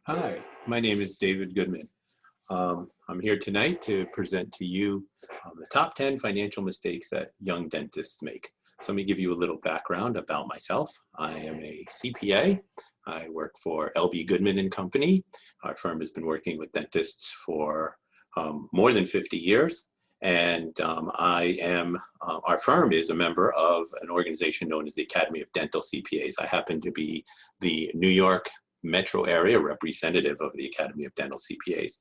Hi, my name is David Goodman. I'm here tonight to present to you the top 10 financial mistakes that young dentists make. So let me give you a little background about myself. I am a CPA. I work for LB Goodman and Company. Our firm has been working with dentists for more than 50 years. And our firm is a member of an organization known as the Academy of Dental CPAs. I happen to be the New York metro area representative of the Academy of Dental CPAs.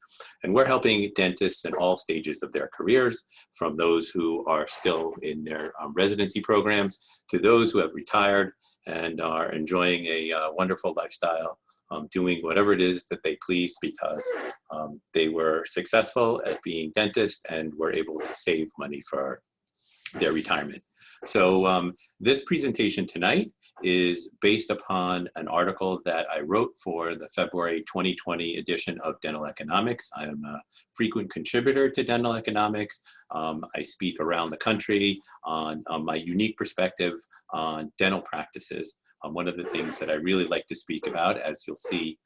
And we're helping dentists in all stages of their careers, from those who are still in their residency programs to those who have retired and are enjoying a wonderful lifestyle, doing whatever it is that they please because they were successful at being dentists and were able to save money for their retirement. So this presentation tonight is based upon an article that I wrote for the February 2020 edition of Dental Economics. I am a frequent contributor to Dental Economics. I speak around the country on my unique perspective on dental practices. One of the things that I really like to speak about, as you'll see,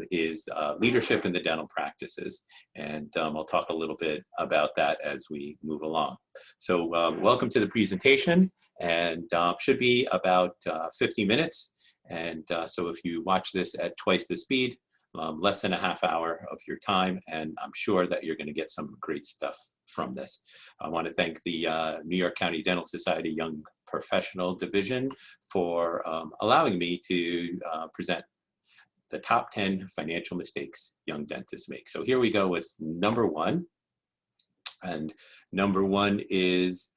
is leadership in the dental practices. And I'll talk a little bit about that as we move along. So welcome to the presentation, and should be about 50 minutes. And so if you watch this at twice the speed, less than a half hour of your time, and I'm sure that you're going to get some great stuff from this. I want to thank the New York County Dental Society Young Professional Division for allowing me to present the top 10 financial mistakes young dentists make. So here we go with number one. And number one is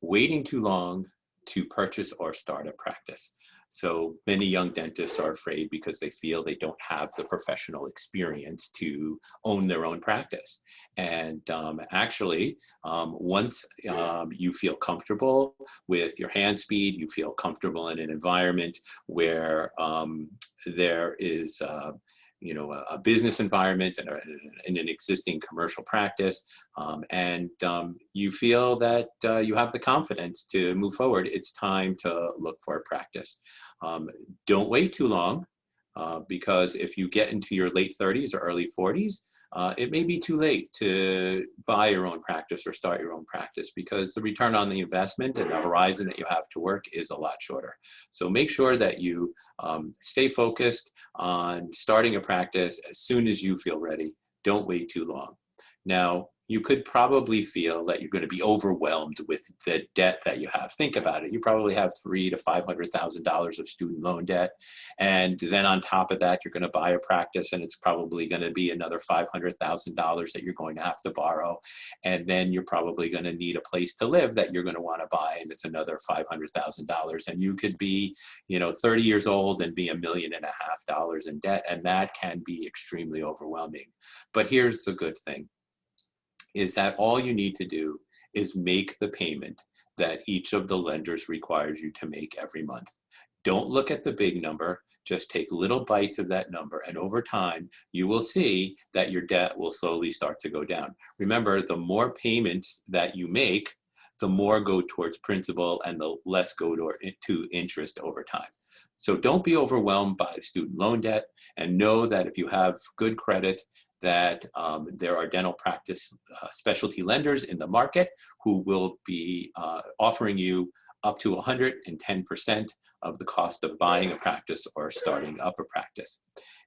waiting too long to purchase or start a practice. So many young dentists are afraid because they feel they don't have the professional experience to own their own practice. And actually, once you feel comfortable with your hand speed, you feel comfortable in an environment where there is a business environment and in an existing commercial practice, and you feel that you have the confidence to move forward, it's time to look for a practice. Don't wait too long, because if you get into your late 30s or early 40s, it may be too late to buy your own practice or start your own practice, because the return on the investment and the horizon that you have to work is a lot shorter. So make sure that you stay focused on starting a practice as soon as you feel ready. Don't wait too long. Now, you could probably feel that you're going to be overwhelmed with the debt that you have. Think about it. You probably have $300,000 to $500,000 of student loan debt. And then on top of that, you're going to buy a practice, and it's probably going to be another $500,000 that you're going to have to borrow. And then you're probably going to need a place to live that you're going to want to buy, and it's another $500,000. And you could be, 30 years old and be $1.5 million in debt. And that can be extremely overwhelming. But here's the good thing, is that all you need to do is make the payment that each of the lenders requires you to make every month. Don't look at the big number, just take little bites of that number, and over time, you will see that your debt will slowly start to go down. Remember, the more payments that you make, the more go towards principal and the less go to interest over time. So don't be overwhelmed by student loan debt, and know that if you have good credit, that there are dental practice specialty lenders in the market who will be offering you up to 110% of the cost of buying a practice or starting up a practice.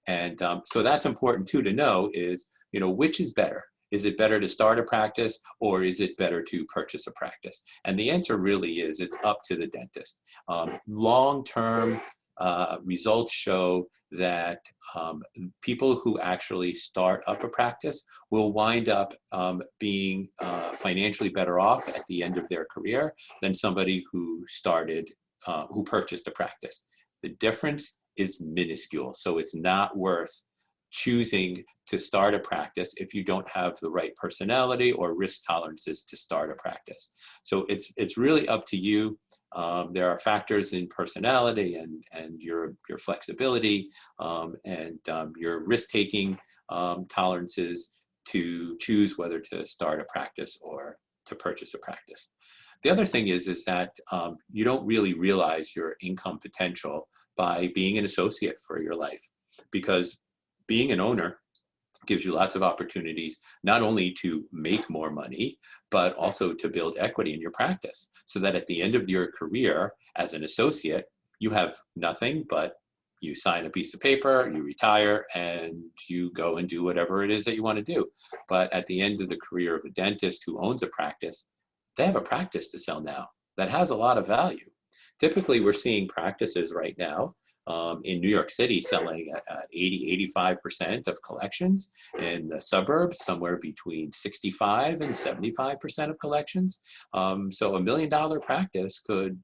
And so that's important too to know is, which is better? Is it better to start a practice, or is it better to purchase a practice? And the answer really is, it's up to the dentist. Long-term results show that people who actually start up a practice will wind up being financially better off at the end of their career than somebody who purchased a practice. The difference is minuscule, so it's not worth choosing to start a practice if you don't have the right personality or risk tolerances to start a practice. So it's really up to you. There are factors in personality and your flexibility and your risk-taking tolerances to choose whether to start a practice or to purchase a practice. The other thing is that you don't really realize your income potential by being an associate for your life, because being an owner gives you lots of opportunities, not only to make more money, but also to build equity in your practice, so that at the end of your career as an associate, you have nothing but you sign a piece of paper, you retire, and you go and do whatever it is that you want to do. But at the end of the career of a dentist who owns a practice, they have a practice to sell now that has a lot of value. Typically, we're seeing practices right now in New York City selling at 80–85% of collections. In the suburbs, somewhere between 65 and 75% of collections. So $1 million practice could,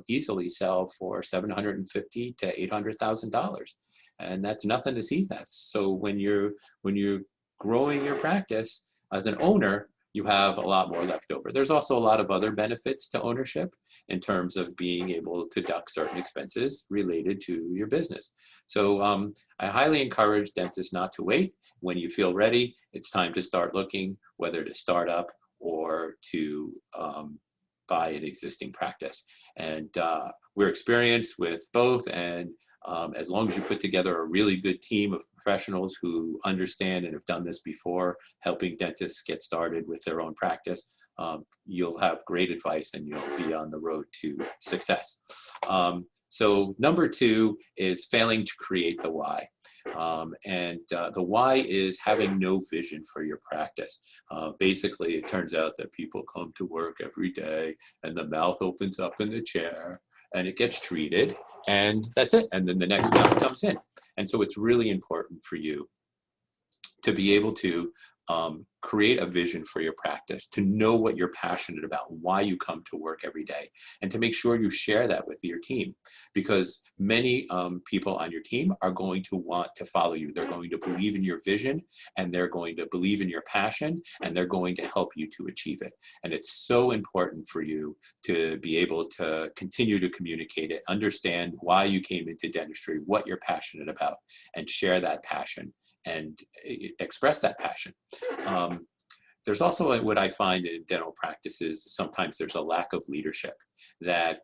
easily sell for $750,000 to $800,000, and that's nothing to sneeze at. So when you're growing your practice as an owner, you have a lot more left over. There's also a lot of other benefits to ownership in terms of being able to deduct certain expenses related to your business. So I highly encourage dentists not to wait. When you feel ready, it's time to start looking whether to start up or to buy an existing practice. And we're experienced with both, and as long as you put together a really good team of professionals who understand and have done this before, helping dentists get started with their own practice, you'll have great advice and you'll be on the road to success. So number 2 is failing to create the why. The why is having no vision for your practice. Basically, it turns out that people come to work every day and the mouth opens up in the chair and it gets treated, and that's it. And then the next mouth comes in. And so it's really important for you to be able to create a vision for your practice, to know what you're passionate about, why you come to work every day, and to make sure you share that with your team, because many people on your team are going to want to follow you. They're going to believe in your vision, and they're going to believe in your passion, and they're going to help you to achieve it. And it's so important for you to be able to continue to communicate it, understand why you came into dentistry, what you're passionate about, and share that passion and express that passion. There's also what I find in dental practices, sometimes there's a lack of leadership, that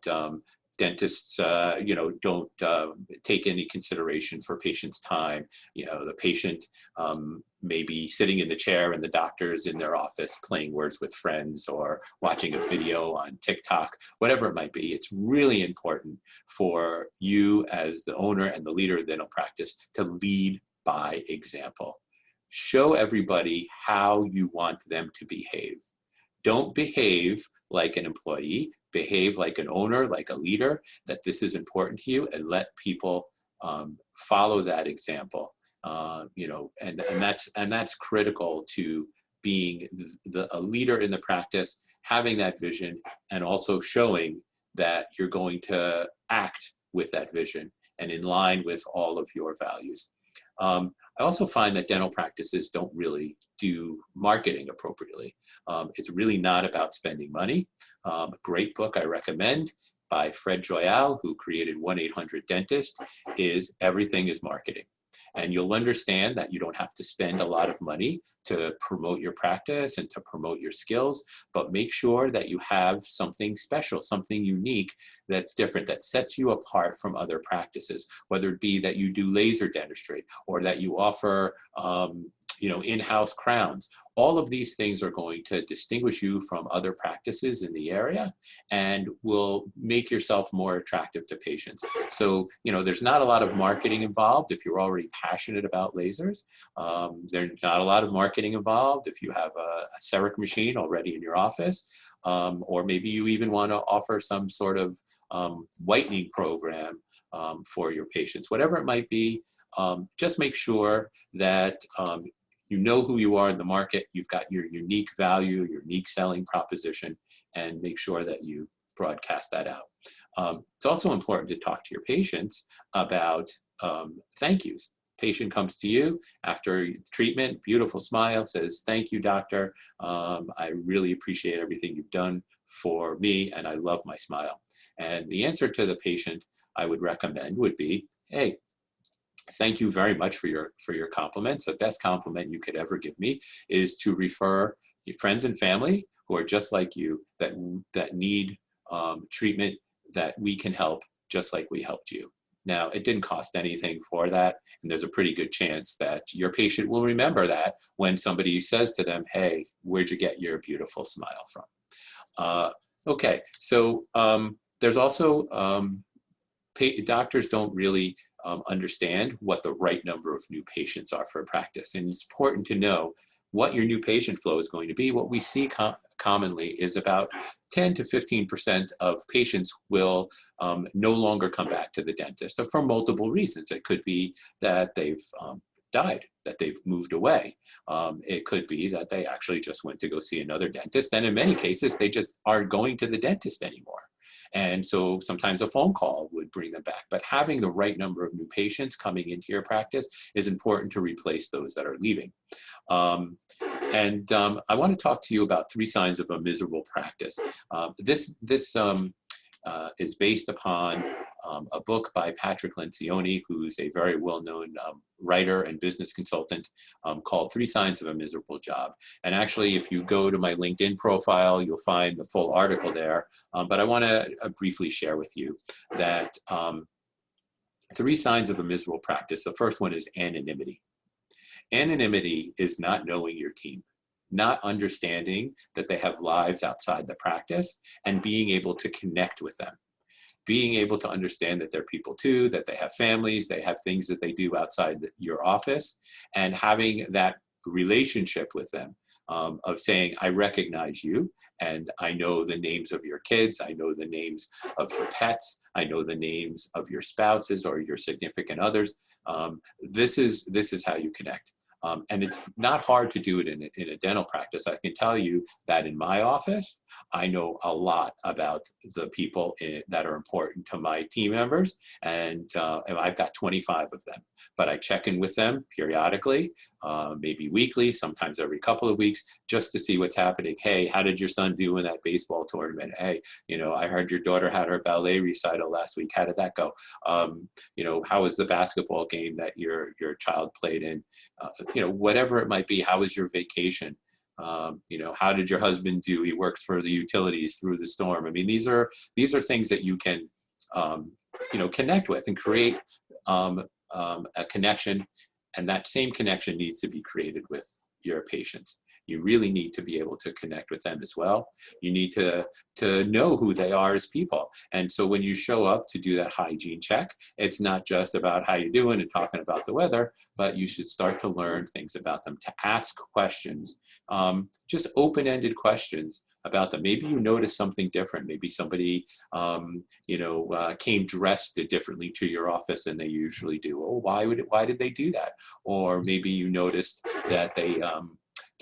dentists, don't take any consideration for patients' time. The patient may be sitting in the chair and the doctor's in their office playing words with friends or watching a video on TikTok, whatever it might be. It's really important for you as the owner and the leader of the dental practice to lead by example. Show everybody how you want them to behave. Don't behave like an employee, behave like an owner, like a leader, that this is important to you, and let people follow that example. And that's critical to being a leader in the practice, having that vision, and also showing that you're going to act with that vision and in line with all of your values. I also find that dental practices don't really do marketing appropriately. It's really not about spending money. A great book I recommend by Fred Joyal, who created 1-800-DENTIST, is Everything is Marketing. And you'll understand that you don't have to spend a lot of money to promote your practice and to promote your skills, but make sure that you have something special, something unique that's different, that sets you apart from other practices, whether it be that you do laser dentistry or that you offer in-house crowns. All of these things are going to distinguish you from other practices in the area and will make yourself more attractive to patients. So, there's not a lot of marketing involved if you're already passionate about lasers. There's not a lot of marketing involved if you have a CEREC machine already in your office, or maybe you even want to offer some sort of whitening program for your patients. Whatever it might be, just make sure that you know who you are in the market, you've got your unique value, your unique selling proposition, and make sure that you broadcast that out. It's also important to talk to your patients about thank yous. Patient comes to you after treatment, beautiful smile, says, "Thank you, doctor. I really appreciate everything you've done for me, and I love my smile." And the answer to the patient I would recommend would be, "Hey, thank you very much for your compliments. The best compliment you could ever give me is to refer your friends and family who are just like you, that need treatment that we can help just like we helped you." Now, it didn't cost anything for that, and there's a pretty good chance that your patient will remember that when somebody says to them, hey, where'd you get your beautiful smile from? Okay, so there's also, doctors don't really understand what the right number of new patients are for a practice, and it's important to know what your new patient flow is going to be. What we see commonly is about 10 to 15% of patients will no longer come back to the dentist for multiple reasons. It could be that they've died, that they've moved away. It could be that they actually just went to go see another dentist, and in many cases, they just aren't going to the dentist anymore. And so sometimes a phone call would bring them back. But having the right number of new patients coming into your practice is important to replace those that are leaving. I want to talk to you about 3 signs of a miserable practice. This is based upon a book by Patrick Lencioni, who's a very well-known writer and business consultant, called 3 Signs of a Miserable Job. And actually, if you go to my LinkedIn profile, you'll find the full article there. But I want to briefly share with you that 3 signs of a miserable practice. The first one is anonymity. Anonymity is not knowing your team, not understanding that they have lives outside the practice, and being able to connect with them. Being able to understand that they're people too, that they have families, they have things that they do outside your office, and having that relationship with them of saying, I recognize you, and I know the names of your kids, I know the names of your pets, I know the names of your spouses or your significant others. This is how you connect. And it's not hard to do it in a dental practice. I can tell you that in my office, I know a lot about the people that are important to my team members, and I've got 25 of them. But I check in with them periodically, maybe weekly, sometimes every couple of weeks, just to see what's happening. Hey, how did your son do in that baseball tournament? Hey, I heard your daughter had her ballet recital last week. How did that go? How was the basketball game that your child played in? Whatever it might be. How was your vacation? How did your husband do? He works for the utilities through the storm. I mean, these are things that you can, connect with and create a connection. And that same connection needs to be created with your patients. You really need to be able to connect with them as well. You need to know who they are as people. And so when you show up to do that hygiene check, it's not just about how you're doing and talking about the weather, but you should start to learn things about them, to ask questions, just open-ended questions about them. Maybe you notice something different. Maybe somebody, came dressed differently to your office than they usually do. Oh, why did they do that? Or maybe you noticed that they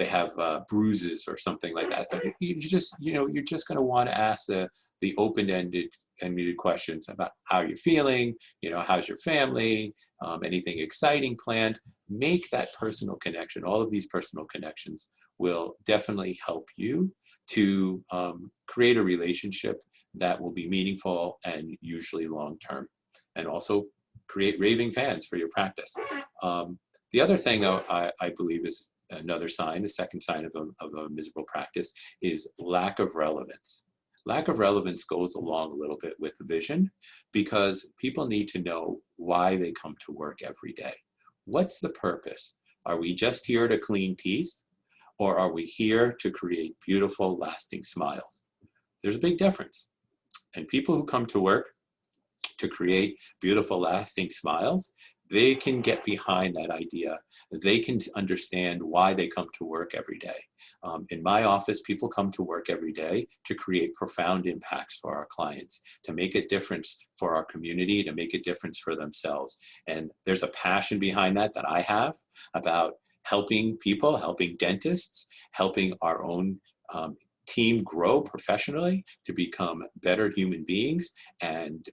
have bruises or something like that. You're just going to want to ask the open-ended questions about how you're feeling, how's your family, anything exciting planned. Make that personal connection. All of these personal connections will definitely help you to create a relationship that will be meaningful and usually long-term, and also create raving fans for your practice. The other thing, though, I believe is another sign, the second sign of a miserable practice, is lack of relevance. Lack of relevance goes along a little bit with the vision, because people need to know why they come to work every day. What's the purpose? Are we just here to clean teeth, or are we here to create beautiful, lasting smiles? There's a big difference. And people who come to work to create beautiful, lasting smiles, they can get behind that idea. They can understand why they come to work every day. In my office, people come to work every day to create profound impacts for our clients, to make a difference for our community, to make a difference for themselves. And there's a passion behind that I have about helping people, helping dentists, helping our own team grow professionally, to become better human beings, and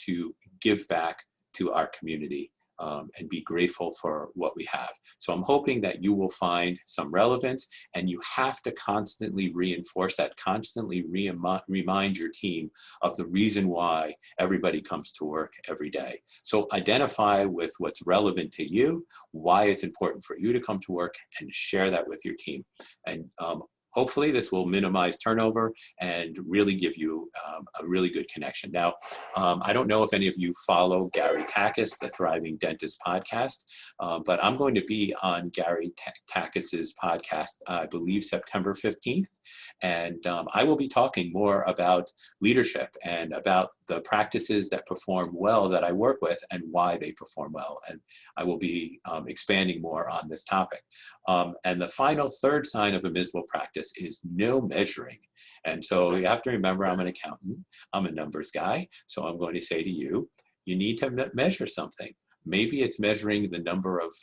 to give back to our community. And be grateful for what we have. So I'm hoping that you will find some relevance, and you have to constantly reinforce that, constantly remind your team of the reason why everybody comes to work every day. So identify with what's relevant to you, why it's important for you to come to work, and share that with your team. And hopefully this will minimize turnover and really give you a really good connection. Now, I don't know if any of you follow Gary Takis, the Thriving Dentist podcast, but I'm going to be on Gary Takis's podcast, I believe September 15th. And I will be talking more about leadership and about the practices that perform well that I work with and why they perform well. And I will be expanding more on this topic. And the final third sign of a miserable practice is no measuring. And so you have to remember, I'm an accountant, I'm a numbers guy. So I'm going to say to you, you need to measure something. Maybe it's measuring the number of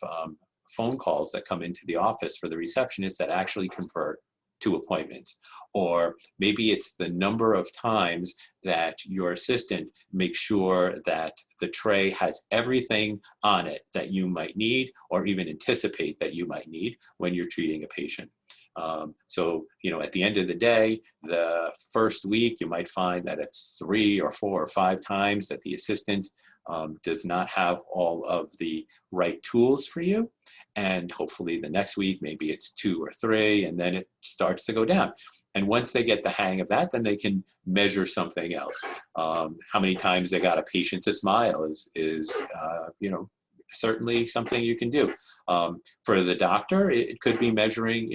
phone calls that come into the office for the receptionist that actually convert to appointments. Or maybe it's the number of times that your assistant makes sure that the tray has everything on it that you might need or even anticipate that you might need when you're treating a patient. So, at the end of the day, the first week, you might find that it's 3 or 4 or 5 times that the assistant does not have all of the right tools for you. And hopefully the next week, maybe it's 2 or 3, and then it starts to go down. And once they get the hang of that, then they can measure something else. How many times they got a patient to smile is certainly something you can do. For the doctor, it could be measuring,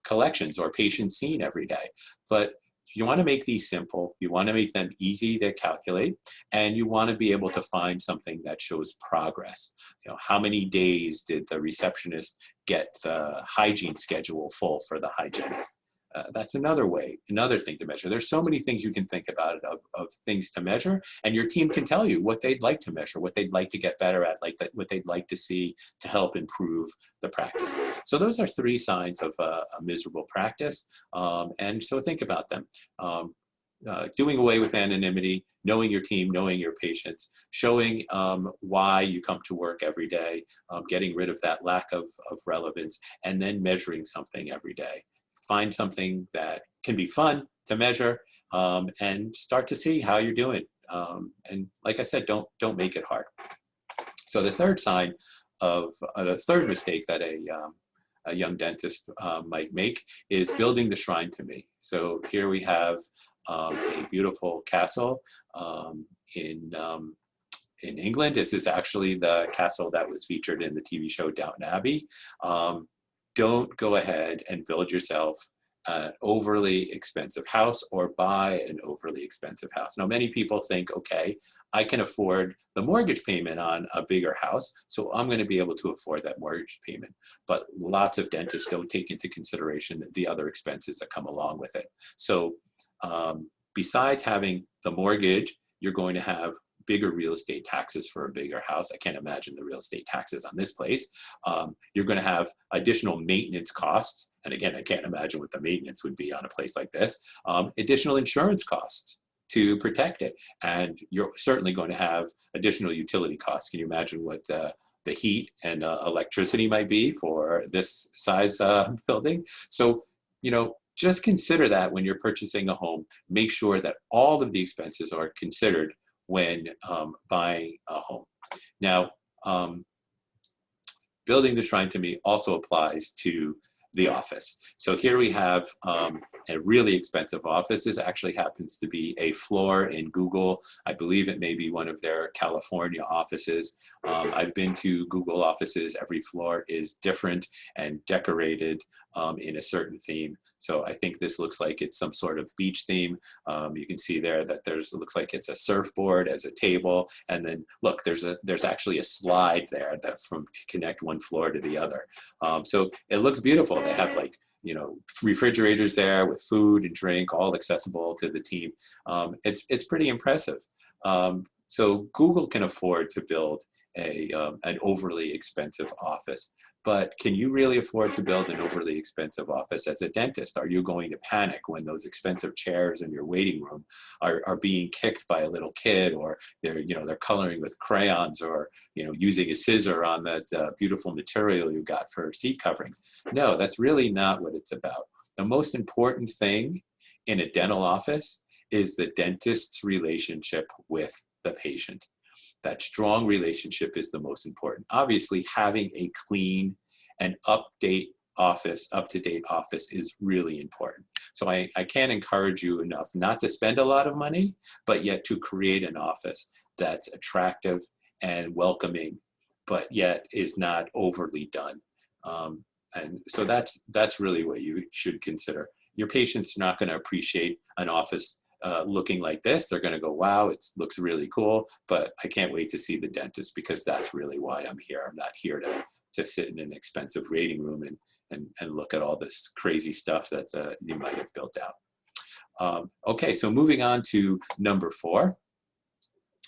collections or patients seen every day. But you want to make these simple. You want to make them easy to calculate, and you want to be able to find something that shows progress. How many days did the receptionist get the hygiene schedule full for the hygienist? That's another thing to measure. There's so many things you can think about of things to measure, and your team can tell you what they'd like to measure, what they'd like to get better at, what they'd like to see to help improve the practice. So those are 3 signs of a miserable practice, and so think about them. Doing away with anonymity, knowing your team, knowing your patients, showing why you come to work every day, getting rid of that lack of relevance, and then measuring something every day. Find something that can be fun to measure, and start to see how you're doing. And like I said, don't make it hard. So the third sign of the third mistake that a young dentist might make is building the shrine to me. So here we have a beautiful castle in England. This is actually the castle that was featured in the TV show Downton Abbey. Don't go ahead and build yourself an overly expensive house or buy an overly expensive house. Now, many people think, okay, I can afford the mortgage payment on a bigger house, so I'm going to be able to afford that mortgage payment. But lots of dentists don't take into consideration the other expenses that come along with it. So besides having the mortgage, you're going to have bigger real estate taxes for a bigger house. I can't imagine the real estate taxes on this place. You're going to have additional maintenance costs. And again, I can't imagine what the maintenance would be on a place like this. Additional insurance costs to protect it. And you're certainly going to have additional utility costs. Can you imagine what the heat and electricity might be for this size building? So, just consider that when you're purchasing a home. Make sure that all of the expenses are considered when buying a home. Now, building the shrine to me also applies to the office. So here we have a really expensive office. This actually happens to be a floor in Google. I believe it may be one of their California offices. I've been to Google offices. Every floor is different and decorated in a certain theme. So I think this looks like it's some sort of beach theme. You can see there that it looks like it's a surfboard as a table. And then look, there's actually a slide there to connect one floor to the other. So it looks beautiful. They have refrigerators there with food and drink, all accessible to the team. It's pretty impressive. So Google can afford to build an overly expensive office. But can you really afford to build an overly expensive office as a dentist? Are you going to panic when those expensive chairs in your waiting room are being kicked by a little kid, or they're coloring with crayons, or using a scissor on that beautiful material you got for seat coverings? No, that's really not what it's about. The most important thing in a dental office is the dentist's relationship with the patient. That strong relationship is the most important. Obviously, having a clean and up-to-date office, up-to-date office is really important. So I can't encourage you enough not to spend a lot of money, but yet to create an office that's attractive and welcoming, but yet is not overly done. And so that's really what you should consider. Your patients are not going to appreciate an office looking like this. They're going to go, wow, it looks really cool, but I can't wait to see the dentist, because that's really why I'm here. I'm not here to sit in an expensive waiting room and look at all this crazy stuff that you might have built out. Okay, so moving on to number 4.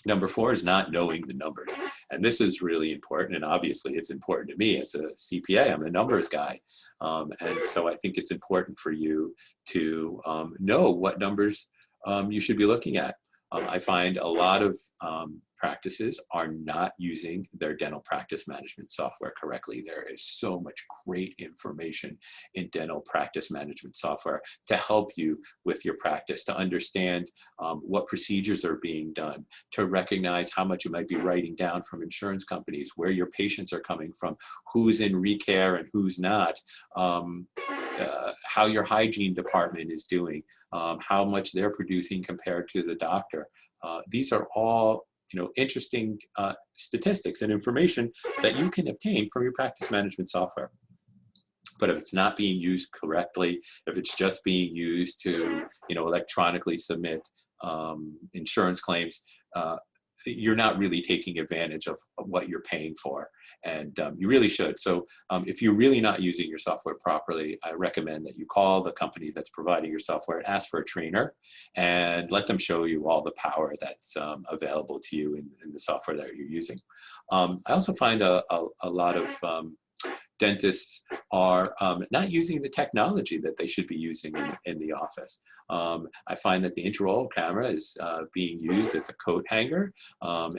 Number 4 is not knowing the numbers. And this is really important. And obviously it's important to me as a CPA. I'm a numbers guy. And so I think it's important for you to know what numbers you should be looking at. I find a lot of practices are not using their dental practice management software correctly. There is so much great information in dental practice management software to help you with your practice, to understand what procedures are being done, to recognize how much you might be writing down from insurance companies, where your patients are coming from, who's in recare and who's not, how your hygiene department is doing, how much they're producing compared to the doctor. These are all interesting statistics and information that you can obtain from your practice management software. But if it's not being used correctly, if it's just being used to electronically submit insurance claims, you're not really taking advantage of what you're paying for, and you really should. So if you're really not using your software properly, I recommend that you call the company that's providing your software and ask for a trainer and let them show you all the power that's available to you in the software that you're using. I also find a lot of dentists are not using the technology that they should be using in the office. I find that the intraoral camera is being used as a coat hanger,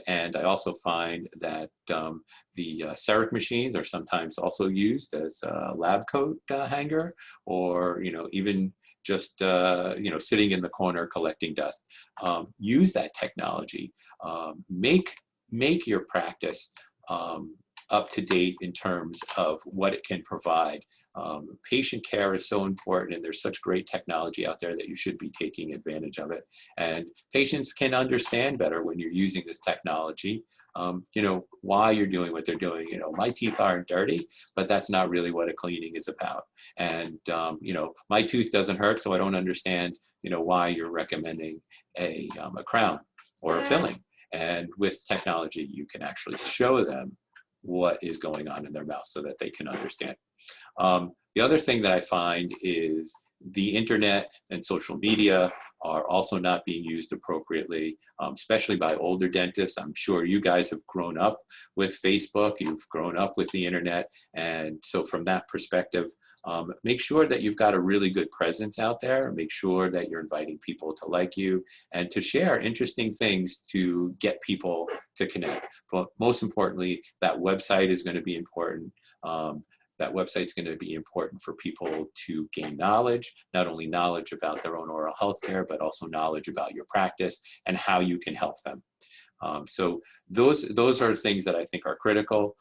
and I also find that the CEREC machines are sometimes also used as a lab coat hanger, or even just sitting in the corner collecting dust. Use that technology. Make your practice up to date in terms of what it can provide. Patient care is so important, and there's such great technology out there that you should be taking advantage of it. And patients can understand better when you're using this technology, why you're doing what they're doing. My teeth aren't dirty, but that's not really what a cleaning is about. And, my tooth doesn't hurt, so I don't understand, why you're recommending a crown or a filling. And with technology, you can actually show them what is going on in their mouth so that they can understand. The other thing that I find is the internet and social media are also not being used appropriately, especially by older dentists. I'm sure you guys have grown up with Facebook, you've grown up with the internet, and so from that perspective, make sure that you've got a really good presence out there. Make sure that you're inviting people to like you and to share interesting things to get people to connect. But most importantly, that website is going to be important. That website's going to be important for people to gain knowledge, not only knowledge about their own oral health care, but also knowledge about your practice and how you can help them. So those are things that I think are critical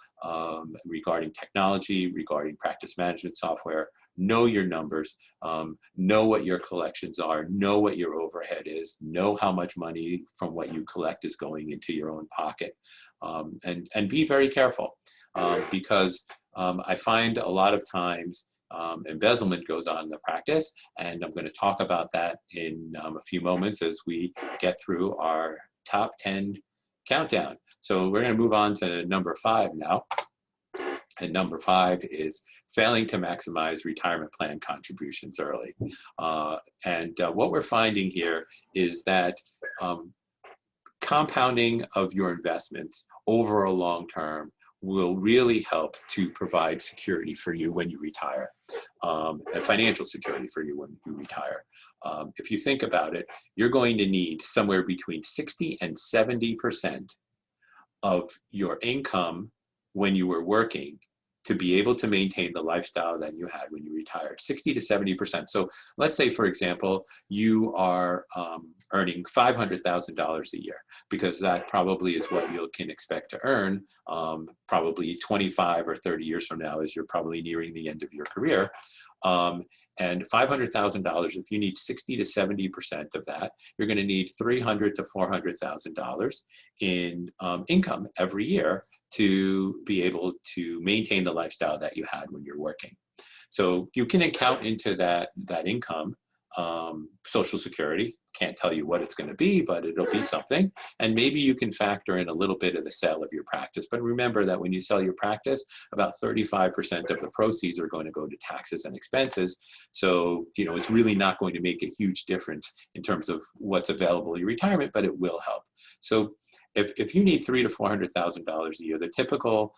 regarding technology, regarding practice management software. Know your numbers, know what your collections are, know what your overhead is, know how much money from what you collect is going into your own pocket, and be very careful because I find a lot of times embezzlement goes on in the practice, and I'm going to talk about that in a few moments as we get through our top 10 countdown. So we're going to move on to number 5 now. And number 5 is failing to maximize retirement plan contributions early. What we're finding here is that compounding of your investments over a long term will really help to provide security for you when you retire, and financial security for you when you retire. If you think about it, you're going to need somewhere between 60 and 70% of your income when you were working to be able to maintain the lifestyle that you had when you retired, 60 to 70%. So let's say, for example, you are earning $500,000 a year, because that probably is what you can expect to earn probably 25 or 30 years from now, as you're probably nearing the end of your career. And $500,000, if you need 60 to 70% of that, you're going to need $300,000 to $400,000 in income every year to be able to maintain the lifestyle that you had when you're working. So you can account into that income Social Security. Can't tell you what it's going to be, but it'll be something. And maybe you can factor in a little bit of the sale of your practice. But remember that when you sell your practice, about 35% of the proceeds are going to go to taxes and expenses. So, it's really not going to make a huge difference in terms of what's available in your retirement, but it will help. So if you need $300,000 to $400,000 a year, the typical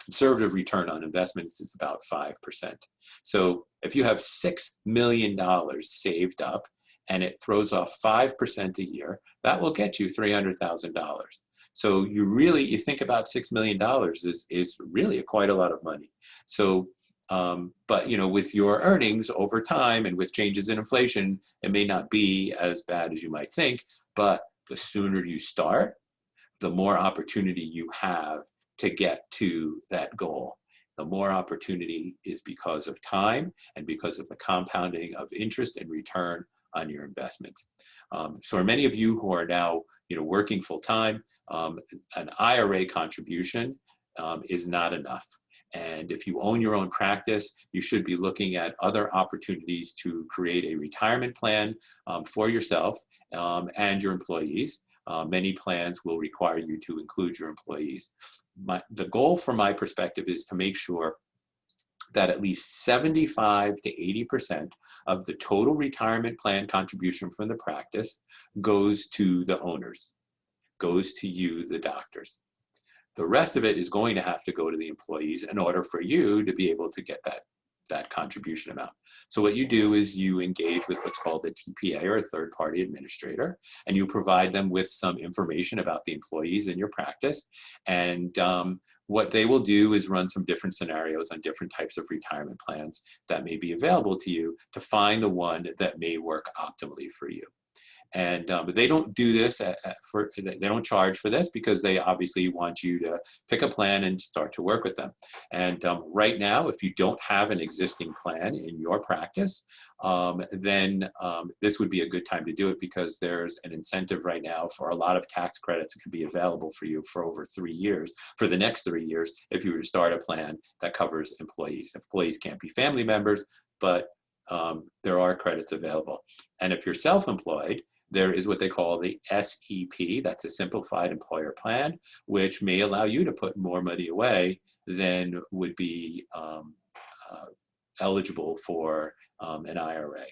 conservative return on investments is about 5%. So if you have $6 million saved up and it throws off 5% a year, that will get you $300,000. So you think about $6 million is really quite a lot of money. So, but with your earnings over time and with changes in inflation, it may not be as bad as you might think, but the sooner you start, the more opportunity you have to get to that goal. The more opportunity is because of time and because of the compounding of interest and return on your investments. So for many of you who are now working full time, an IRA contribution is not enough. And if you own your own practice, you should be looking at other opportunities to create a retirement plan for yourself and your employees. Many plans will require you to include your employees. The goal from my perspective is to make sure that at least 75 to 80% of the total retirement plan contribution from the practice goes to the owners, goes to you, the doctors. The rest of it is going to have to go to the employees in order for you to be able to get that contribution amount. So what you do is you engage with what's called a TPA, or a third-party administrator, and you provide them with some information about the employees in your practice. And what they will do is run some different scenarios on different types of retirement plans that may be available to you to find the one that may work optimally for you. And they don't do this they don't charge for this, because they obviously want you to pick a plan and start to work with them. And right now, if you don't have an existing plan in your practice, then this would be a good time to do it, because there's an incentive right now for a lot of tax credits that could be available for you for over 3 years, for the next 3 years, if you were to start a plan that covers employees. Employees can't be family members, but there are credits available. And if you're self-employed, there is what they call the SEP, that's a simplified employer plan, which may allow you to put more money away than would be eligible for an IRA.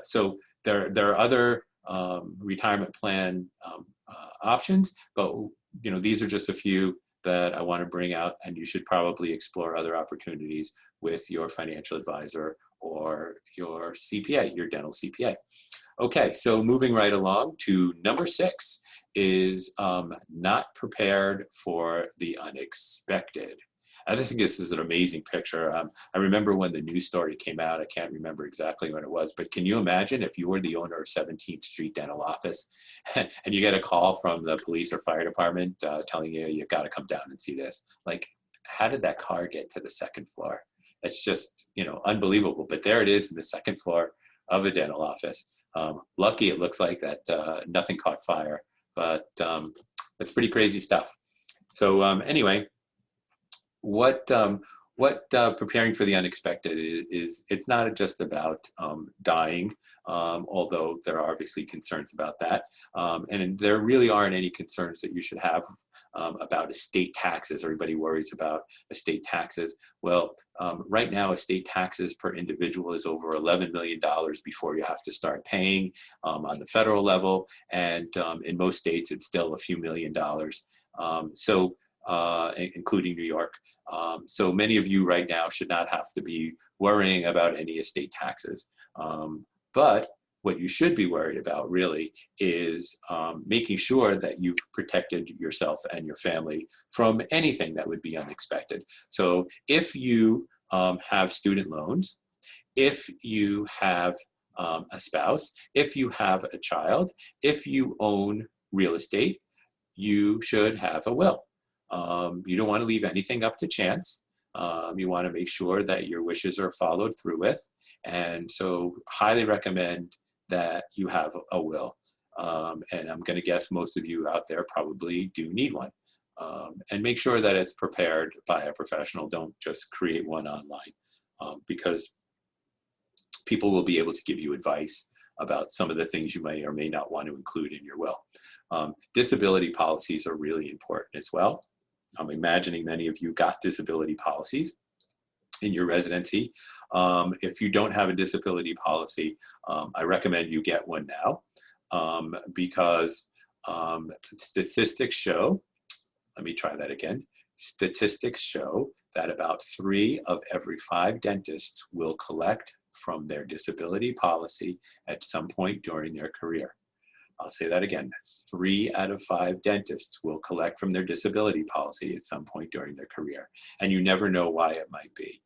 So there are other retirement plan options, but these are just a few that I want to bring out, and you should probably explore other opportunities with your financial advisor or your CPA, your dental CPA. Okay, so moving right along to number 6 is not prepared for the unexpected. I just think this is an amazing picture. I remember when the news story came out, I can't remember exactly when it was, but can you imagine if you were the owner of 17th Street Dental Office and you get a call from the police or fire department telling you've got to come down and see this? Like, how did that car get to the 2nd floor? It's just, unbelievable. But there it is in the 2nd floor of a dental office. Lucky it looks like that nothing caught fire, but it's pretty crazy stuff. So anyway, what preparing for the unexpected is it's not just about dying, although there are obviously concerns about that. And there really aren't any concerns that you should have about estate taxes. Everybody worries about estate taxes. Well, right now, estate taxes per individual is over $11 million before you have to start paying on the federal level. And in most states, it's still a few $1,000,000. Including New York. So many of you right now should not have to be worrying about any estate taxes. But what you should be worried about really is making sure that you've protected yourself and your family from anything that would be unexpected. So if you have student loans, if you have a spouse, if you have a child, if you own real estate, you should have a will. You don't want to leave anything up to chance. You want to make sure that your wishes are followed through with. And so highly recommend that you have a will. And I'm going to guess most of you out there probably do need one. And make sure that it's prepared by a professional. Don't just create one online, because people will be able to give you advice about some of the things you may or may not want to include in your will. Disability policies are really important as well. I'm imagining many of you got disability policies in your residency. If you don't have a disability policy, I recommend you get one now, because statistics show, let me try that again. Statistics show that about 3 of every 5 dentists will collect from their disability policy at some point during their career. I'll say that again. 3 out of 5 dentists will collect from their disability policy at some point during their career. And you never know why it might be.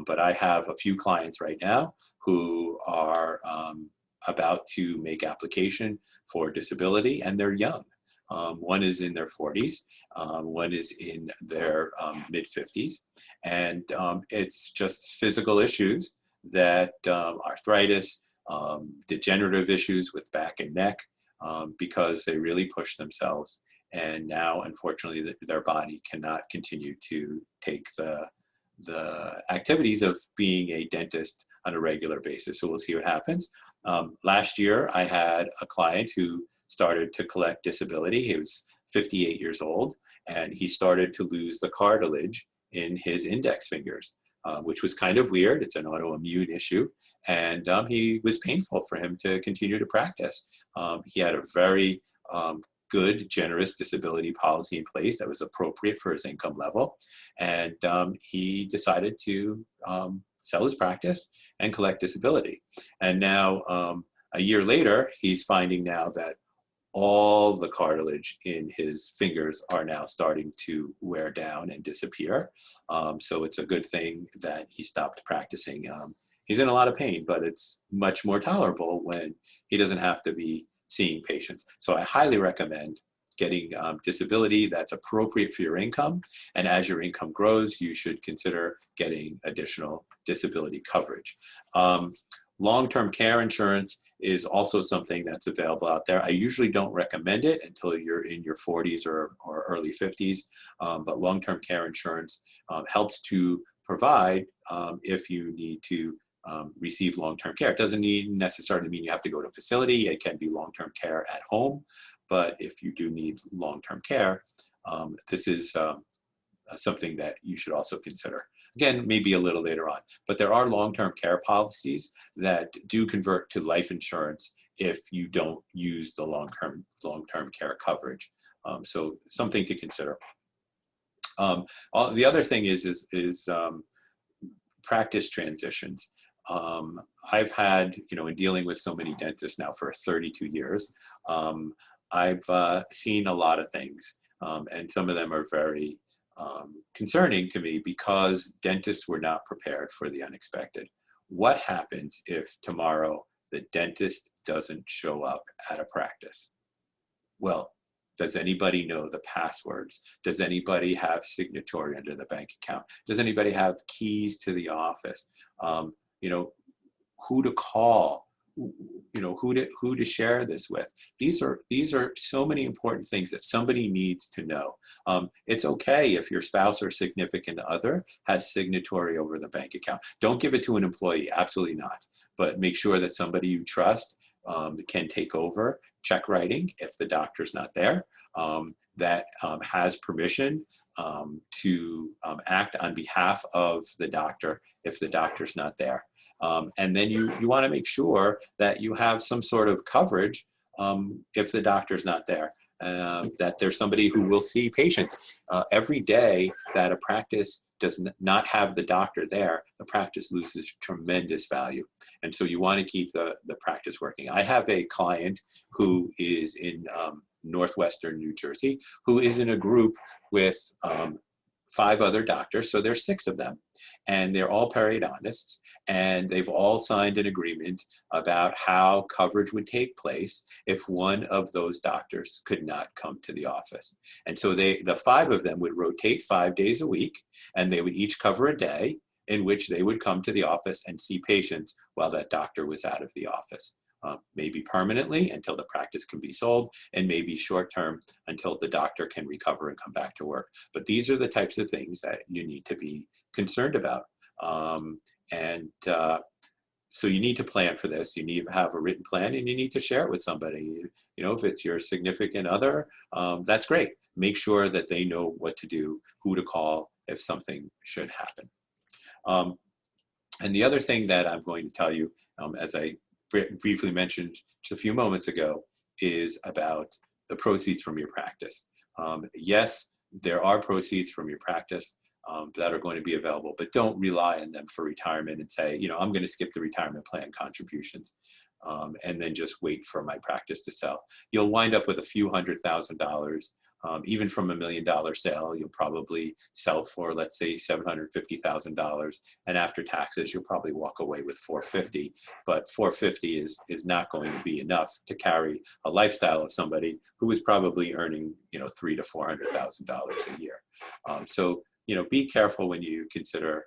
But I have a few clients right now who are about to make application for disability, and they're young. One is in their 40s, one is in their mid-50s, and it's just physical issues that arthritis, degenerative issues with back and neck, because they really push themselves, and now unfortunately their body cannot continue to take the activities of being a dentist on a regular basis. So we'll see what happens. Last year I had a client who started to collect disability. He was 58 years old, and he started to lose the cartilage in his index fingers, which was kind of weird. It's an autoimmune issue, and he was painful for him to continue to practice. He had a very good, generous disability policy in place that was appropriate for his income level, and he decided to sell his practice and collect disability. And now, a year later, he's finding now that all the cartilage in his fingers are now starting to wear down and disappear. So it's a good thing that he stopped practicing. He's in a lot of pain, but it's much more tolerable when he doesn't have to be seeing patients. So I highly recommend getting disability that's appropriate for your income. And as your income grows, you should consider getting additional disability coverage. Long-term care insurance is also something that's available out there. I usually don't recommend it until you're in your 40s or early 50s, but long-term care insurance helps to provide if you need to receive long-term care. It doesn't necessarily mean you have to go to a facility. It can be long-term care at home, but if you do need long-term care, this is something that you should also consider. Again, maybe a little later on, but there are long-term care policies that do convert to life insurance if you don't use the long-term care coverage. So something to consider. The other thing is practice transitions. I've had, in dealing with so many dentists now for 32 years, I've seen a lot of things, and some of them are very concerning to me because dentists were not prepared for the unexpected. What happens if tomorrow the dentist doesn't show up at a practice? Well, does anybody know the passwords? Does anybody have signatory under the bank account? Does anybody have keys to the office? Who to call? Who to share this with? These are so many important things that somebody needs to know. It's okay if your spouse or significant other has signatory over the bank account. Don't give it to an employee, absolutely not. But make sure that somebody you trust can take over check writing if the doctor's not there, that has permission to act on behalf of the doctor if the doctor's not there. And then you want to make sure that you have some sort of coverage if the doctor's not there, that there's somebody who will see patients. Every day that a practice not have the doctor there, the practice loses tremendous value. And so you want to keep the practice working. I have a client who is in northwestern New Jersey, who is in a group with 5 other doctors, so there's 6 of them, and they're all periodontists, and they've all signed an agreement about how coverage would take place if one of those doctors could not come to the office. And so the 5 of them would rotate 5 days a week, and they would each cover a day in which they would come to the office and see patients while that doctor was out of the office. Maybe permanently until the practice can be sold, and maybe short-term until the doctor can recover and come back to work. But these are the types of things that you need to be concerned about. So you need to plan for this. You need to have a written plan, and you need to share it with somebody. You know, if it's your significant other, that's great. Make sure that they know what to do, who to call if something should happen. And the other thing that I'm going to tell you, as I briefly mentioned just a few moments ago, is about the proceeds from your practice. Yes, there are proceeds from your practice that are going to be available, but don't rely on them for retirement and say, you know, I'm going to skip the retirement plan contributions and then just wait for my practice to sell. You'll wind up with a few $100,000. Even from $1 million sale, you'll probably sell for, let's say, $750,000, and after taxes, you'll probably walk away with $450,000. But $450,000 is not going to be enough to carry a lifestyle of somebody who is probably earning, you know, $300,000 to $400,000 a year. So, you know, be careful when you consider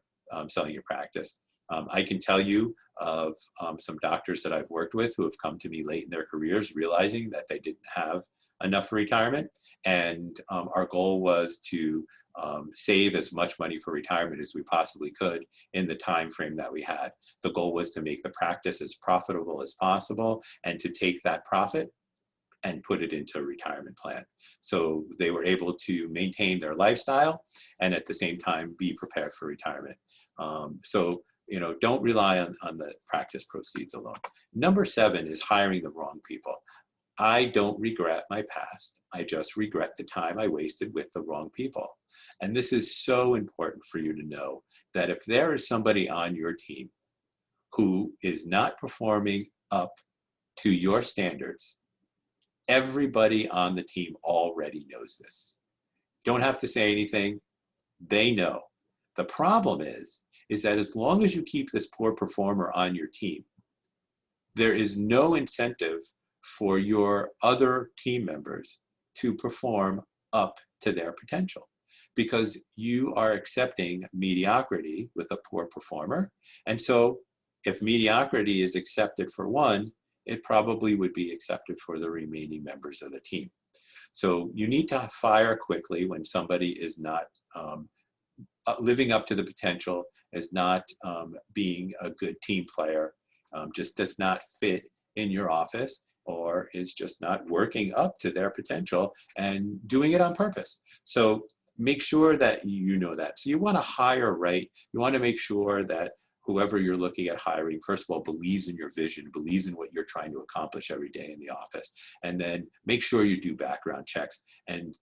selling your practice. I can tell you of some doctors that I've worked with who have come to me late in their careers realizing that they didn't have enough for retirement, and our goal was to save as much money for retirement as we possibly could in the time frame that we had. The goal was to make the practice as profitable as possible and to take that profit and put it into a retirement plan. So they were able to maintain their lifestyle and at the same time be prepared for retirement. So, you know, don't rely on the practice proceeds alone. Number 7 is hiring the wrong people. I don't regret my past. I just regret the time I wasted with the wrong people. And this is so important for you to know, that if there is somebody on your team who is not performing up to your standards, everybody on the team already knows this. Don't have to say anything. They know. The problem is that as long as you keep this poor performer on your team, there is no incentive for your other team members to perform up to their potential, because you are accepting mediocrity with a poor performer. And so if mediocrity is accepted for one, it probably would be accepted for the remaining members of the team. So you need to fire quickly when somebody is not living up to the potential, is not being a good team player, just does not fit in your office, or is just not working up to their potential and doing it on purpose. So make sure that you know that. So you want to hire right. You want to make sure that whoever you're looking at hiring, first of all, believes in your vision, believes in what you're trying to accomplish every day in the office. And then make sure you do background checks. And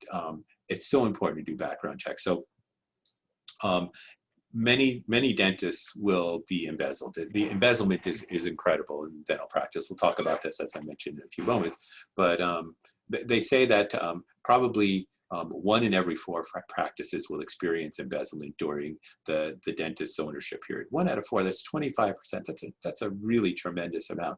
it's so important to do background checks. So many dentists will be embezzled. The embezzlement is incredible in dental practice. We'll talk about this, as I mentioned, in a few moments. But they say that probably 1 in every 4 practices will experience embezzlement during the dentist's ownership period. 1 out of 4, that's 25%. That's a really tremendous amount.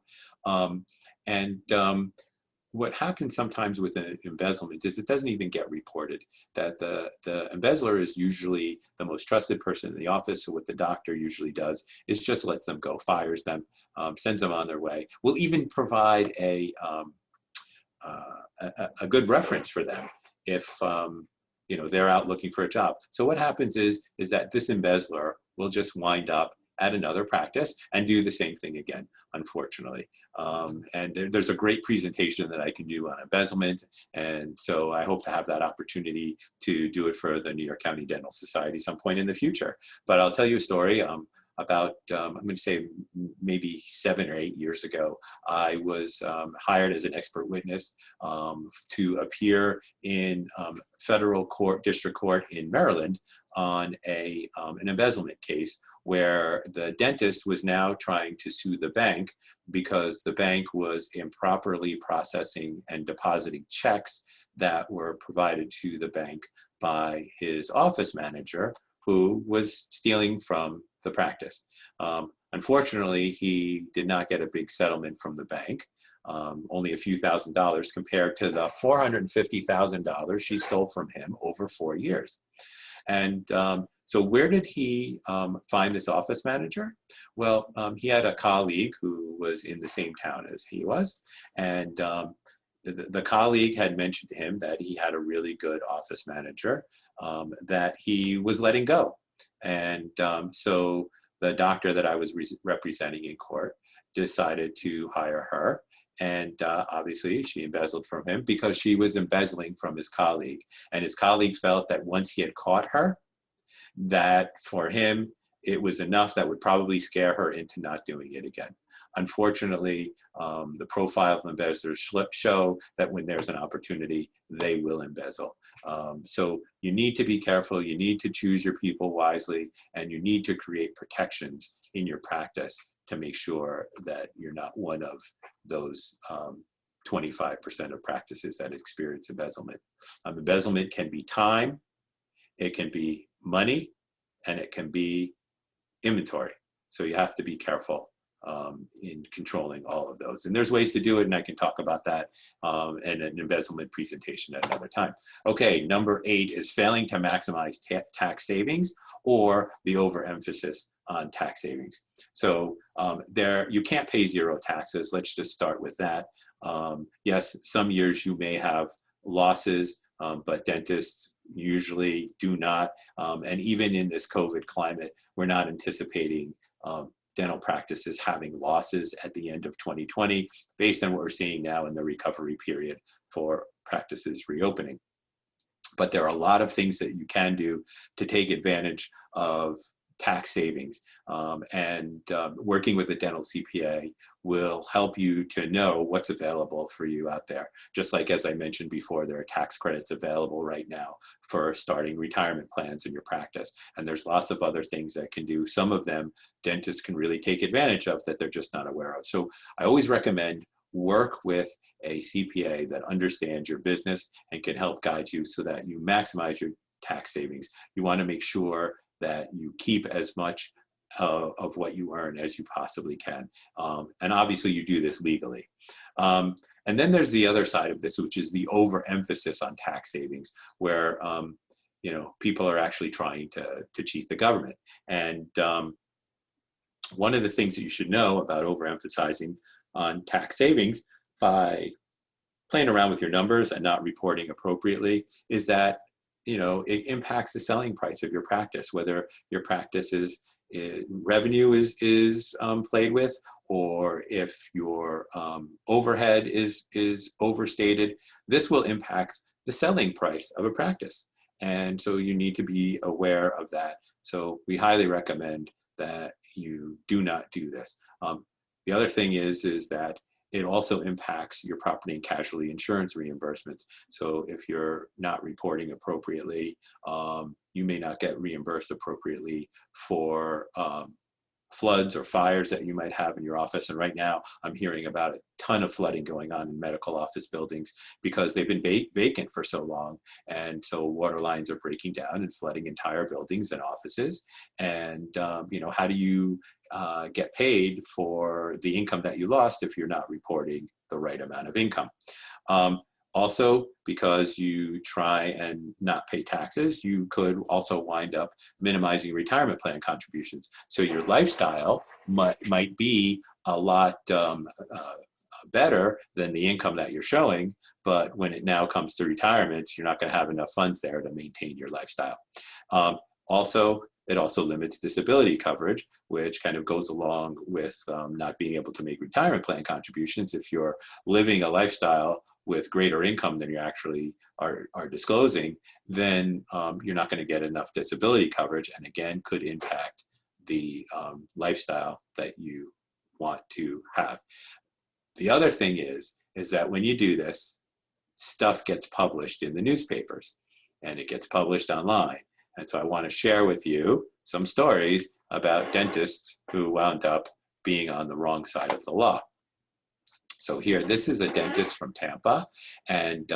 What happens sometimes with an embezzlement is it doesn't even get reported. That the embezzler is usually the most trusted person in the office. So what the doctor usually does is just lets them go, fires them, sends them on their way. Will even provide a good reference for them if you know, they're out looking for a job. So what happens is that this embezzler will just wind up at another practice and do the same thing again, unfortunately. And there's a great presentation that I can do on embezzlement. And so I hope to have that opportunity to do it for the New York County Dental Society some point in the future. But I'll tell you a story. About, I'm going to say maybe 7 or 8 years ago, I was hired as an expert witness to appear in federal court, district court in Maryland on an embezzlement case where the dentist was now trying to sue the bank because the bank was improperly processing and depositing checks that were provided to the bank by his office manager, who was stealing from the practice. Unfortunately, he did not get a big settlement from the bank, only a few $1,000s compared to the $450,000 she stole from him over 4 years. And so where did he find this office manager? Well, he had a colleague who was in the same town as he was, and the colleague had mentioned to him that he had a really good office manager that he was letting go. And so the doctor that I was representing in court decided to hire her. And obviously she embezzled from him because she was embezzling from his colleague. And his colleague felt that once he had caught her, that for him, it was enough that would probably scare her into not doing it again. Unfortunately, the profile of embezzlers show that when there's an opportunity, they will embezzle. So you need to be careful, you need to choose your people wisely, and you need to create protections in your practice to make sure that you're not one of those 25% of practices that experience embezzlement. Embezzlement can be time, it can be money, and it can be inventory. So you have to be careful in controlling all of those. And there's ways to do it, and I can talk about that in an embezzlement presentation at another time. Okay, number 8 is failing to maximize tax savings or the overemphasis on tax savings. So you can't pay zero taxes. Let's just start with that. Yes, some years you may have losses, but dentists usually do not. And even in this COVID climate, we're not anticipating dental practices having losses at the end of 2020, based on what we're seeing now in the recovery period for practices reopening. But there are a lot of things that you can do to take advantage of tax savings. Working with a dental CPA will help you to know what's available for you out there. Just like, as I mentioned before, there are tax credits available right now for starting retirement plans in your practice. And there's lots of other things that can do. Some of them dentists can really take advantage of that they're just not aware of. So I always recommend work with a CPA that understands your business and can help guide you so that you maximize your tax savings. You want to make sure that you keep as much of what you earn as you possibly can. And obviously you do this legally. And then there's the other side of this, which is the overemphasis on tax savings, where people are actually trying to cheat the government. And one of the things that you should know about overemphasizing on tax savings by playing around with your numbers and not reporting appropriately is that it impacts the selling price of your practice, whether your practice revenue is played with, or if your overhead is overstated. This will impact the selling price of a practice. And so you need to be aware of that. So we highly recommend that you do not do this. The other thing is that it also impacts your property and casualty insurance reimbursements. So if you're not reporting appropriately, you may not get reimbursed appropriately for floods or fires that you might have in your office. And right now I'm hearing about a ton of flooding going on in medical office buildings because they've been vacant for so long. And so water lines are breaking down and flooding entire buildings and offices. And, how do you get paid for the income that you lost if you're not reporting the right amount of income? Also, because you try and not pay taxes, you could also wind up minimizing retirement plan contributions. So your lifestyle might be a lot better than the income that you're showing, but when it now comes to retirement, you're not going to have enough funds there to maintain your lifestyle. It also limits disability coverage, which kind of goes along with not being able to make retirement plan contributions. If you're living a lifestyle with greater income than you actually are disclosing, then you're not going to get enough disability coverage, and again, could impact the lifestyle that you want to have. The other thing is that when you do this, stuff gets published in the newspapers, and it gets published online. And so I want to share with you some stories about dentists who wound up being on the wrong side of the law. So here, this is a dentist from Tampa, and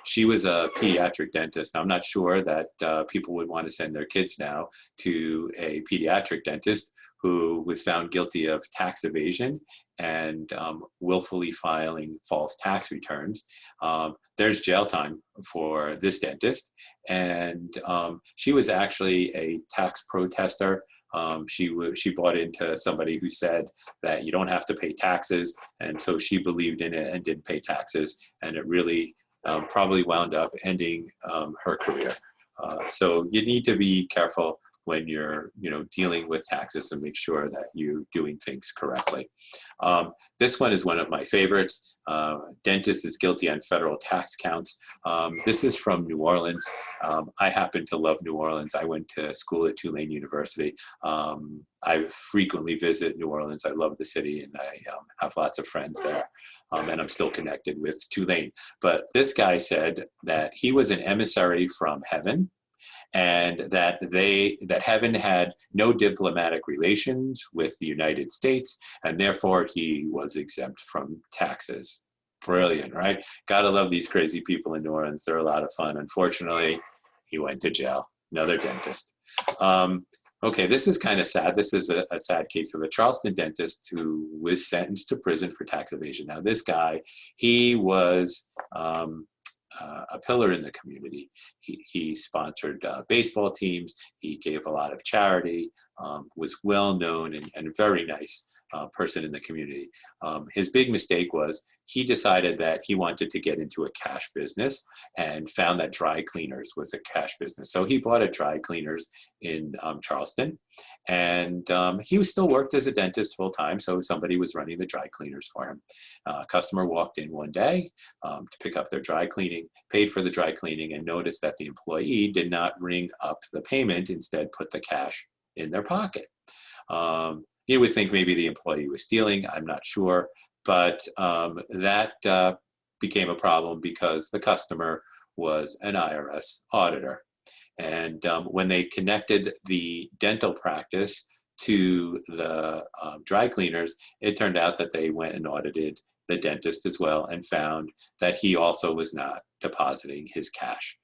she was a pediatric dentist. Now, I'm not sure that people would want to send their kids now to a pediatric dentist who was found guilty of tax evasion and willfully filing false tax returns. There's jail time for this dentist, and she was actually a tax protester. She bought into somebody who said that you don't have to pay taxes, and so she believed in it and didn't pay taxes, and it really probably wound up ending her career. So you need to be careful when you're dealing with taxes and make sure that you're doing things correctly. This one is one of my favorites. Dentist is guilty on federal tax counts. This is from New Orleans. I happen to love New Orleans. I went to school at Tulane University. I frequently visit New Orleans. I love the city, and I have lots of friends there. And I'm still connected with Tulane. But this guy said that he was an emissary from heaven, and that heaven had no diplomatic relations with the United States, and therefore he was exempt from taxes. Brilliant, right? Gotta love these crazy people in New Orleans. They're a lot of fun. Unfortunately, he went to jail. Another dentist. Okay, this is kind of sad. This is a sad case of a Charleston dentist who was sentenced to prison for tax evasion. Now, this guy, he was a pillar in the community. He sponsored baseball teams. He gave a lot of charity, was well known and very nice person in the community. His big mistake was he decided that he wanted to get into a cash business and found that dry cleaners was a cash business. So he bought a dry cleaners in Charleston, and he was still worked as a dentist full time. So somebody was running the dry cleaners for him. A customer walked in one day to pick up their dry cleaning, paid for the dry cleaning, and noticed that the employee did not ring up the payment, instead put the cash in their pocket. You would think maybe the employee was stealing, I'm not sure, but that became a problem because the customer was an IRS auditor. And when they connected the dental practice to the dry cleaners, it turned out that they went and audited the dentist as well and found that he also was not depositing his cash.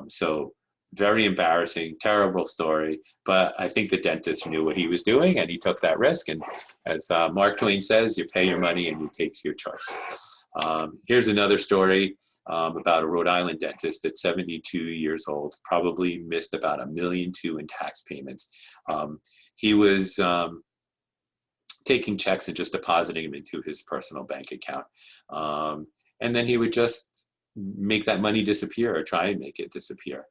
So very embarrassing, terrible story, but I think the dentist knew what he was doing and he took that risk. And as Mark Twain says, you pay your money and you take your choice. Here's another story about a Rhode Island dentist at 72 years old, probably missed about $1.2 million in tax payments. He was taking checks and just depositing them into his personal bank account. And then he would just make that money disappear or try and make it disappear.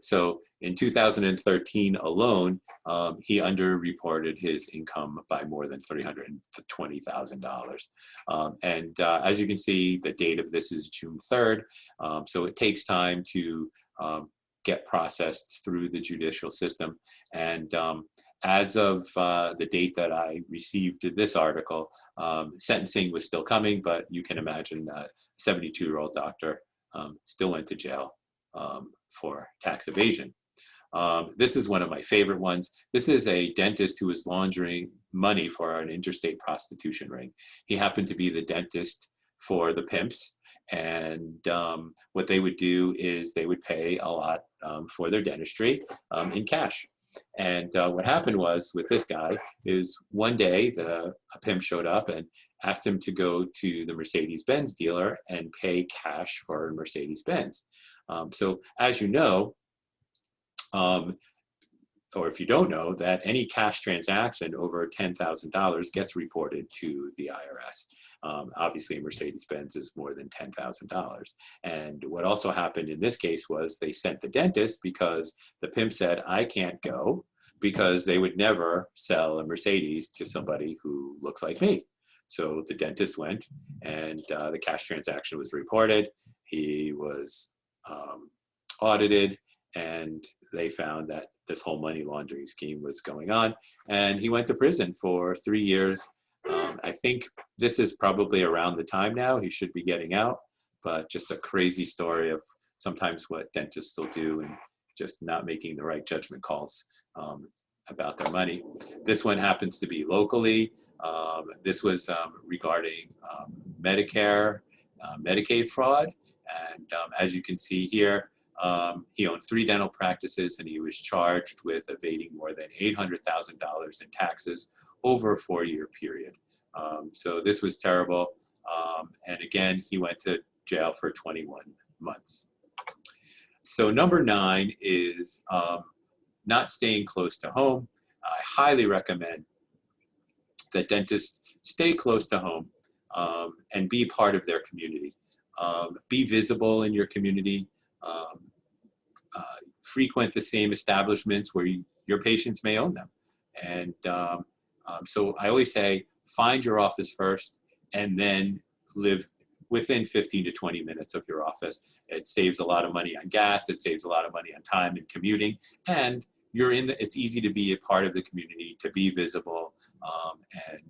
So in 2013 alone, he underreported his income by more than $320,000. And as you can see, the date of this is June 3rd. So it takes time to get processed through the judicial system. And as of the date that I received this article, sentencing was still coming, but you can imagine a 72-year-old doctor still went to jail for tax evasion. This is one of my favorite ones. This is a dentist who was laundering money for an interstate prostitution ring. He happened to be the dentist for the pimps, and what they would do is they would pay a lot for their dentistry in cash. And what happened was with this guy is one day a pimp showed up and asked him to go to the Mercedes-Benz dealer and pay cash for a Mercedes-Benz. So as you know, or if you don't know, that any cash transaction over $10,000 gets reported to the IRS. Obviously, Mercedes-Benz is more than $10,000. And what also happened in this case was they sent the dentist because the pimp said, I can't go because they would never sell a Mercedes to somebody who looks like me. So the dentist went and the cash transaction was reported. He was audited, and they found that this whole money laundering scheme was going on, and he went to prison for 3 years. I think this is probably around the time now he should be getting out, but just a crazy story of sometimes what dentists will do and just not making the right judgment calls about their money. This one happens to be locally. This was regarding Medicare, Medicaid fraud. And as you can see here, he owned 3 dental practices and he was charged with evading more than $800,000 in taxes over a 4-year period. So this was terrible. And again, he went to jail for 21 months. So number 9 is not staying close to home. I highly recommend that dentists stay close to home and be part of their community. Be visible in your community. Frequent the same establishments where your patients may own them. And so I always say, find your office first and then live within 15 to 20 minutes of your office. It saves a lot of money on gas. It saves a lot of money on time and commuting. And it's easy to be a part of the community, to be visible, and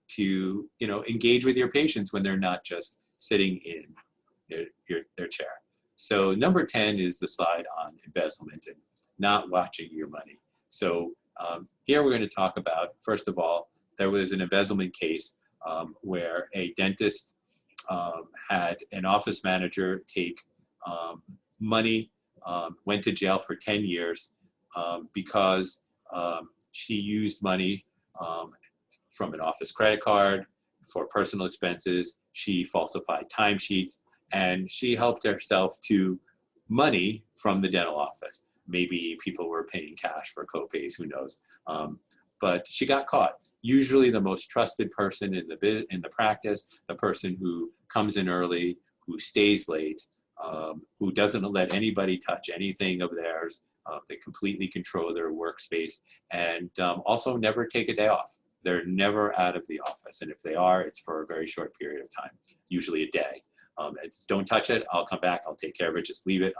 to engage with your patients when they're not just sitting in their chair. So number 10 is the slide on embezzlement and not watching your money. So here we're going to talk about, first of all, there was an embezzlement case where a dentist had an office manager take money, went to jail for 10 years because she used money from an office credit card for personal expenses. She falsified timesheets, and she helped herself to money from the dental office. Maybe people were paying cash for copays, who knows? But she got caught. Usually the most trusted person in the practice, the person who comes in early, who stays late, who doesn't let anybody touch anything of theirs. They completely control their workspace, and also never take a day off. They're never out of the office, and if they are, it's for a very short period of time, usually a day. Don't touch it, I'll come back, I'll take care of it, just leave it.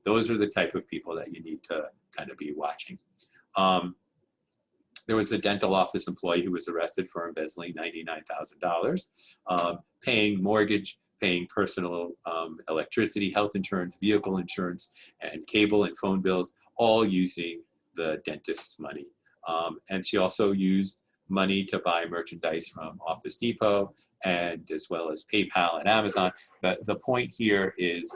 Those are the type of people that you need to kind of be watching. There was a dental office employee who was arrested for embezzling $99,000, paying mortgage, paying personal electricity, health insurance, vehicle insurance, and cable and phone bills, all using the dentist's money. And she also used money to buy merchandise from Office Depot, and as well as PayPal and Amazon. The point here is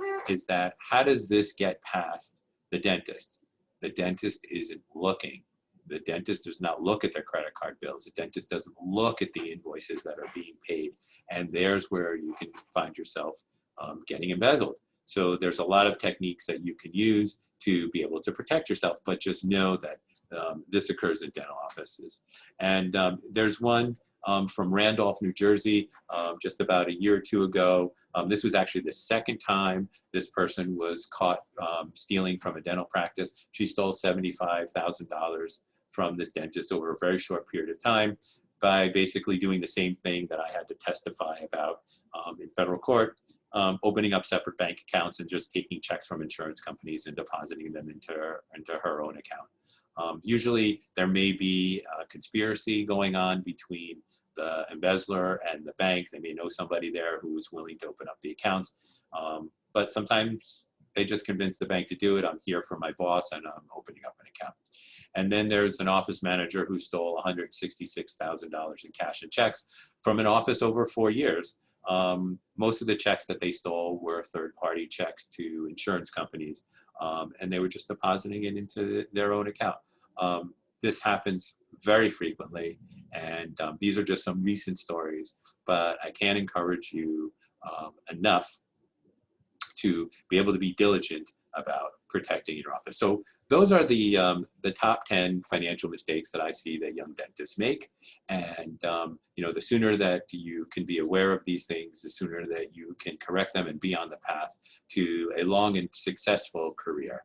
that how does this get past the dentist? The dentist isn't looking. The dentist does not look at their credit card bills. The dentist doesn't look at the invoices that are being paid. And there's where you can find yourself getting embezzled. So there's a lot of techniques that you can use to be able to protect yourself, but just know that this occurs in dental offices. And there's one from Randolph, New Jersey, just about a year or two ago. This was actually the second time this person was caught stealing from a dental practice. She stole $75,000 from this dentist over a very short period of time by basically doing the same thing that I had to testify about in federal court, opening up separate bank accounts and just taking checks from insurance companies and depositing them into her own account. Usually there may be a conspiracy going on between the embezzler and the bank. They may know somebody there who is willing to open up the accounts, but sometimes they just convince the bank to do it. I'm here for my boss and I'm opening up an account. And then there's an office manager who stole $166,000 in cash and checks from an office over 4 years. Most of the checks that they stole were third-party checks to insurance companies, and they were just depositing it into their own account. This happens very frequently, and these are just some recent stories, but I can't encourage you enough to be able to be diligent about protecting your office. So those are the top 10 financial mistakes that I see that young dentists make. And the sooner that you can be aware of these things, the sooner that you can correct them and be on the path to a long and successful career.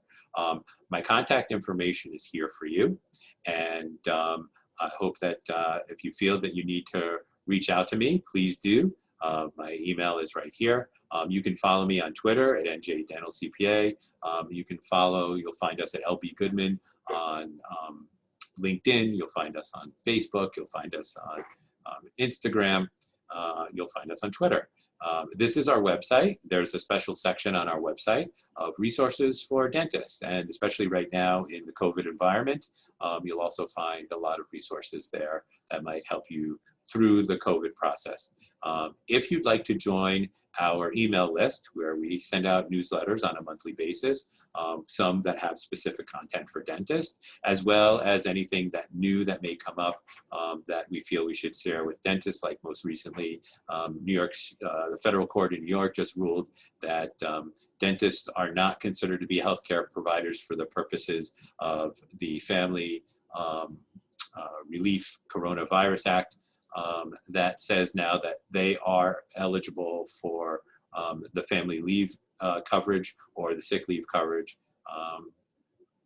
My contact information is here for you. And I hope that if you feel that you need to reach out to me, please do. My email is right here. You can follow me on Twitter at NJ Dental CPA. You'll find us at LB Goodman on LinkedIn. You'll find us on Facebook. You'll find us on Instagram. You'll find us on Twitter. This is our website. There's a special section on our website of resources for dentists, and especially right now in the COVID environment, you'll also find a lot of resources there that might help you through the COVID process. If you'd like to join our email list where we send out newsletters on a monthly basis, some that have specific content for dentists, as well as anything that new that may come up that we feel we should share with dentists, like most recently, the federal court in New York just ruled that dentists are not considered to be healthcare providers for the purposes of the Family Relief Coronavirus Act. That says now that they are eligible for the family leave coverage or the sick leave coverage.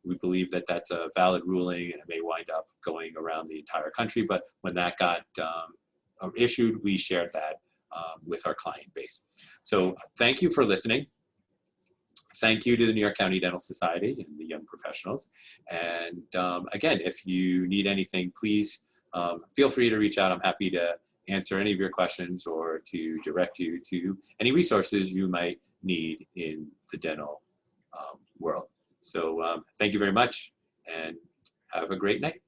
We believe that that's a valid ruling, and it may wind up going around the entire country, but when that got issued, we shared that with our client base. So thank you for listening. Thank you to the New York County Dental Society and the young professionals. And again, if you need anything, please feel free to reach out. I'm happy to answer any of your questions or to direct you to any resources you might need in the dental world. So thank you very much and have a great night.